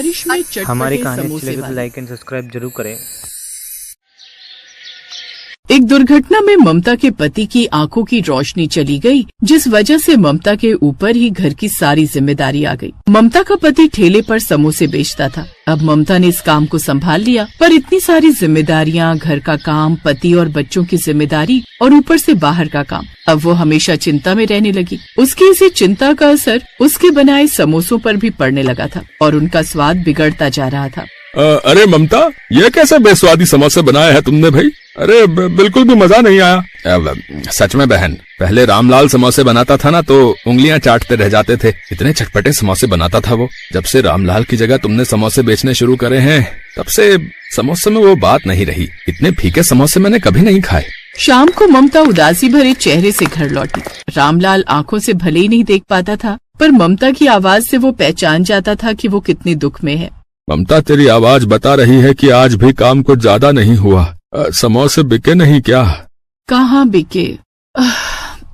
बारिश में हमारी चटपटे कहानी अच्छी समोसे लगे तो वाले। लाइक एंड सब्सक्राइब जरूर करें। एक दुर्घटना में ममता के पति की आंखों की रोशनी चली गई, जिस वजह से ममता के ऊपर ही घर की सारी जिम्मेदारी आ गई। ममता का पति ठेले पर समोसे बेचता था। अब ममता ने इस काम को संभाल लिया, पर इतनी सारी जिम्मेदारियां, घर का काम, पति और बच्चों की जिम्मेदारी और ऊपर से बाहर का काम। अब वो हमेशा चिंता में रहने लगी। उसकी इसी चिंता का असर उसके बनाए समोसों पर भी पड़ने लगा था और उनका स्वाद बिगड़ता जा रहा था। अरे ममता, ये कैसे बेस्वादी समोसे बनाए हैं तुमने भाई? अरे बिल्कुल भी मजा नहीं आया। सच में बहन, पहले रामलाल समोसे बनाता था ना तो उंगलियां चाटते रह जाते थे। इतने चटपटे समोसे बनाता था वो। जब से रामलाल की जगह तुमने समोसे बेचने शुरू करे हैं, तब से समोसे में वो बात नहीं रही। इतने फीके समोसे मैंने कभी नहीं खाए। शाम को ममता उदासी भरे चेहरे से घर लौटी। रामलाल आंखों से भले ही नहीं देख पाता था, पर ममता की आवाज से वो पहचान जाता था कि वो कितने दुख में है। ममता, तेरी आवाज बता रही है कि आज भी काम कुछ ज्यादा नहीं हुआ। समोसे बिके नहीं क्या? कहाँ बिके?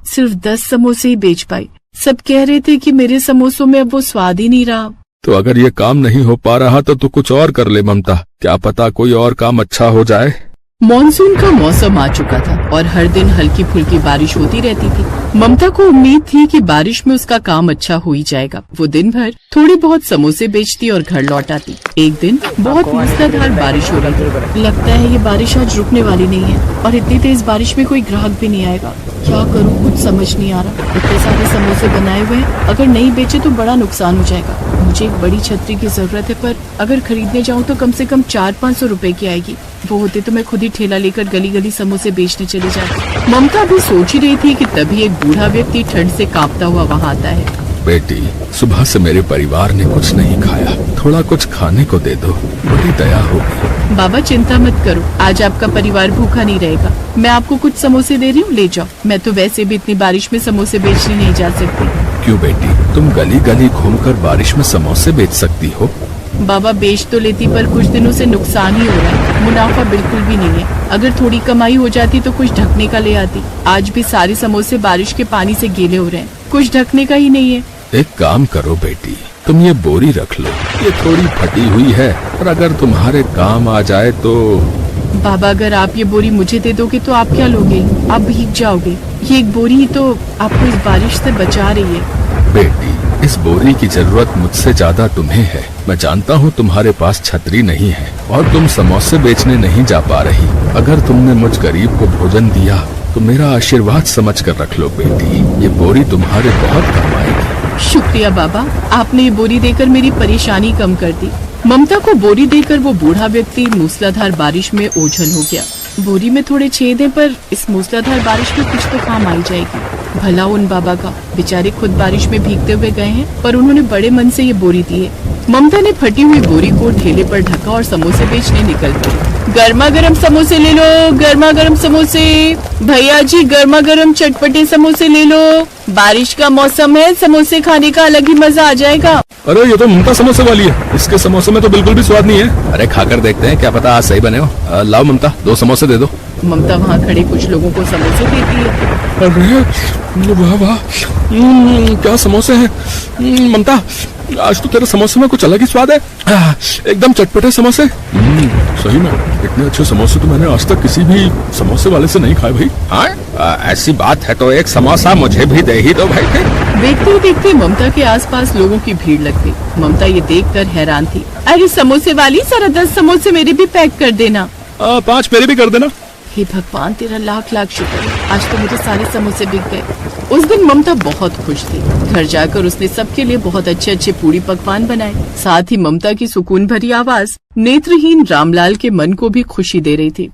सिर्फ 10 समोसे ही बेच पाई। सब कह रहे थे कि मेरे समोसों में अब वो स्वाद ही नहीं रहा। तो अगर ये काम नहीं हो पा रहा तो तू कुछ और कर ले ममता। क्या पता कोई और काम अच्छा हो जाए। मॉनसून का मौसम आ चुका था और हर दिन हल्की फुल्की बारिश होती रहती थी। ममता को उम्मीद थी कि बारिश में उसका काम अच्छा हो ही जाएगा। वो दिन भर थोड़ी बहुत समोसे बेचती और घर लौट आती। एक दिन बहुत मूसलाधार बारिश हो रही थी। लगता है ये बारिश आज रुकने वाली नहीं है और इतनी तेज बारिश में कोई ग्राहक भी नहीं आएगा। क्या करूँ, कुछ समझ नहीं आ रहा। इतने सारे समोसे बनाए हुए हैं, अगर नहीं बेचे तो बड़ा नुकसान हो जाएगा। मुझे एक बड़ी छतरी की जरूरत है, पर अगर खरीदने जाऊँ तो कम से कम 400-500 रुपए की आएगी। वो होते तो मैं खुद ही ठेला लेकर गली गली समोसे बेचने चली जाती। ममता भी सोच ही रही थी कि तभी एक बूढ़ा व्यक्ति ठंड से कांपता हुआ वहाँ आता है। बेटी, सुबह से मेरे परिवार ने कुछ नहीं खाया, थोड़ा कुछ खाने को दे दो, बड़ी दया होगी। बाबा चिंता मत करो, आज आपका परिवार भूखा नहीं रहेगा। मैं आपको कुछ समोसे दे रही हूँ, ले जाओ। मैं तो वैसे भी इतनी बारिश में समोसे बेचने नहीं जा सकती। क्यों बेटी, तुम गली गली घूमकर बारिश में समोसे बेच सकती हो। बाबा बेच तो लेती, पर कुछ दिनों से नुकसान ही हो रहा है। मुनाफा बिल्कुल भी नहीं है। अगर थोड़ी कमाई हो जाती तो कुछ ढकने का ले आती। आज भी सारे समोसे बारिश के पानी से गीले हो रहे हैं, कुछ ढकने का ही नहीं है। एक काम करो बेटी, तुम ये बोरी रख लो। ये थोड़ी फटी हुई है और अगर तुम्हारे काम आ जाए तो। बाबा, अगर आप ये बोरी मुझे दे दोगे तो आप क्या लोगे? आप भीग जाओगे। ये एक बोरी ही तो आपको इस बारिश से बचा रही है। बेटी, इस बोरी की जरूरत मुझसे ज्यादा तुम्हें है। मैं जानता हूँ तुम्हारे पास छतरी नहीं है और तुम समोसे बेचने नहीं जा पा रही। अगर तुमने मुझ गरीब को भोजन दिया तो मेरा आशीर्वाद समझ कर रख लो बेटी। ये बोरी तुम्हारे बहुत काम आएगी। शुक्रिया बाबा, आपने ये बोरी देकर मेरी परेशानी कम कर दी। ममता को बोरी देकर वो बूढ़ा व्यक्ति मूसलाधार बारिश में ओझल हो गया। बोरी में थोड़े छेद हैं, पर इस मूसलाधार बारिश में कुछ तो काम आई जाएगी। भला उन बाबा का, बेचारे खुद बारिश में भीगते हुए गए हैं, पर उन्होंने बड़े मन से ये बोरी दी है। ममता ने फटी हुई बोरी को ठेले पर ढका और समोसे बेचने निकल गई। गर्मा गर्म समोसे ले लो, गर्मा गर्म समोसे। भैया जी, गर्मा गर्म चटपटे समोसे ले लो। बारिश का मौसम है, समोसे खाने का अलग ही मजा आ जाएगा। अरे ये तो ममता समोसे वाली है, इसके समोसे में तो बिल्कुल भी स्वाद नहीं है। अरे खाकर देखते हैं, क्या पता आज सही बने हो। लाओ ममता, 2 समोसे दे दो। ममता वहाँ खड़े कुछ लोगों को समोसे देती है। अरे वाह वाह, क्या समोसे हैं। ममता, आज तो तेरे समोसे में कुछ अलग ही स्वाद है। एकदम चटपटे समोसे। सही में इतने अच्छे समोसे तो मैंने आज तक किसी भी समोसे वाले से नहीं खाए भाई। हाँ, ऐसी बात है तो एक समोसा मुझे भी दे ही दो भाई। देखते ही देखते ममता के आसपास लोगों की भीड़ लग गई। ममता ये देखकर हैरान थी। अरे समोसे वाली, जरा 10 समोसे मेरे भी पैक कर देना। 5 मेरे भी कर देना। हे भगवान, तेरा लाख लाख शुक्र है, आज तो मेरे सारे समोसे बिक गए। उस दिन ममता बहुत खुश थी। घर जाकर उसने सबके लिए बहुत अच्छे अच्छे पूरी पकवान बनाए। साथ ही ममता की सुकून भरी आवाज नेत्रहीन रामलाल के मन को भी खुशी दे रही थी।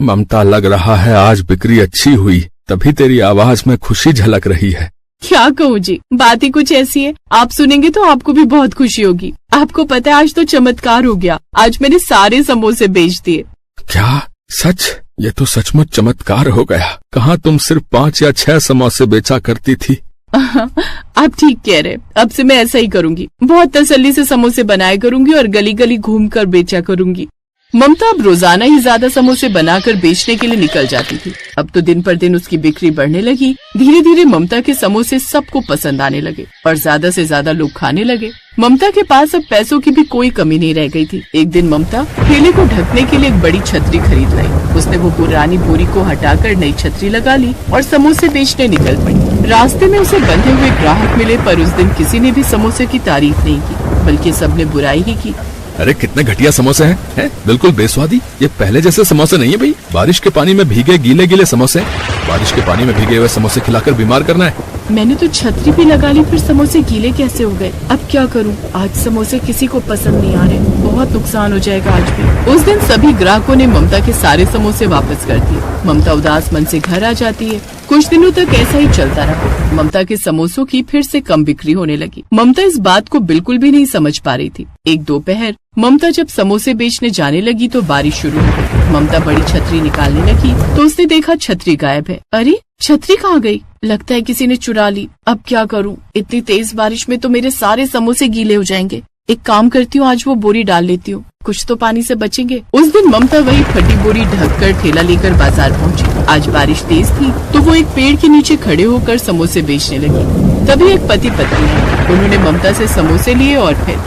ममता, लग रहा है आज बिक्री अच्छी हुई, तभी तेरी आवाज में खुशी झलक रही है। क्या कहूँ जी, बात ही कुछ ऐसी है। आप सुनेंगे तो आपको भी बहुत खुशी होगी। आपको पता है, आज तो चमत्कार हो गया। आज मैंने सारे समोसे बेच दिए। क्या सच? ये तो सचमुच चमत्कार हो गया। कहाँ तुम सिर्फ 5 या 6 समोसे बेचा करती थी। आप ठीक कह रहे। अब से मैं ऐसा ही करूँगी। बहुत तसल्ली से समोसे बनाया करूँगी और गली गली घूमकर बेचा करूँगी। ममता अब रोजाना ही ज्यादा समोसे बनाकर बेचने के लिए निकल जाती थी। अब तो दिन पर दिन उसकी बिक्री बढ़ने लगी। धीरे धीरे ममता के समोसे सबको पसंद आने लगे और ज्यादा से ज्यादा लोग खाने लगे। ममता के पास अब पैसों की भी कोई कमी नहीं रह गई थी। एक दिन ममता ठेले को ढकने के लिए एक बड़ी छतरी खरीद लाई। उसने वो पुरानी बोरी को हटाकर नई छतरी लगा ली और समोसे बेचने निकल पड़ी। रास्ते में उसे बंधे हुए ग्राहक मिले, पर उस दिन किसी ने भी समोसे की तारीफ नहीं की, बल्कि सबने बुराई ही की। अरे कितने घटिया समोसे हैं? बिल्कुल बेस्वादी। ये पहले जैसे समोसे नहीं है भाई। बारिश के पानी में भीगे गीले गीले समोसे। बारिश के पानी में भीगे हुए समोसे खिलाकर बीमार करना है। मैंने तो छतरी भी लगा ली, फिर समोसे गीले कैसे हो गए? अब क्या करूं? आज समोसे किसी को पसंद नहीं आ रहे, बहुत नुकसान हो जाएगा आज भी। उस दिन सभी ग्राहकों ने ममता के सारे समोसे वापस कर दिए। ममता उदास मन से घर आ जाती है। कुछ दिनों तक ऐसा ही चलता रहा। ममता के समोसों की फिर से कम बिक्री होने लगी। ममता इस बात को बिल्कुल भी नहीं समझ पा रही थी। एक दोपहर ममता जब समोसे बेचने जाने लगी तो बारिश शुरू हो गई। ममता बड़ी छतरी निकालने लगी तो उसने देखा छतरी गायब है। अरे छतरी कहाँ गई? लगता है किसी ने चुरा ली। अब क्या करूं? इतनी तेज बारिश में तो मेरे सारे समोसे गीले हो जाएंगे। एक काम करती हूँ, आज वो बोरी डाल लेती हूँ, कुछ तो पानी से बचेंगे। उस दिन ममता वही फटी बोरी ढककर ठेला लेकर बाजार पहुँची। आज बारिश तेज थी तो वो एक पेड़ के नीचे खड़े होकर समोसे बेचने लगी। तभी एक पति पत्नी है। उन्होंने ममता से समोसे लिए और फिर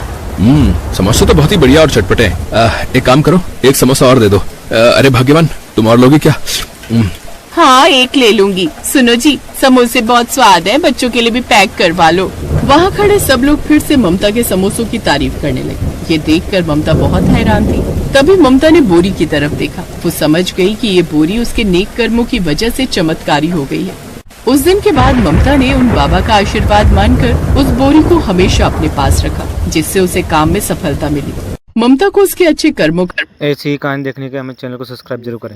समोसे तो बहुत ही बढ़िया और चटपटे हैं। एक काम करो, एक समोसा और दे दो। अरे भाग्यवान, तुम और लोगे क्या? हाँ, एक ले लूंगी। सुनो जी, समोसे बहुत स्वाद है, बच्चों के लिए भी पैक करवा लो। वहाँ खड़े सब लोग फिर से ममता के समोसों की तारीफ करने लगे। ये देखकर ममता बहुत हैरान थी। तभी ममता ने बोरी की तरफ देखा। वो समझ गई कि ये बोरी उसके नेक कर्मों की वजह से चमत्कारी हो गई है। उस दिन के बाद ममता ने उन बाबा का आशीर्वाद मानकर उस बोरी को हमेशा अपने पास रखा, जिससे उसे काम में सफलता मिली। ममता को उसके अच्छे कर्मों का ऐसी ही कहानी देखने के लिए हमारे चैनल को सब्सक्राइब जरूर करें।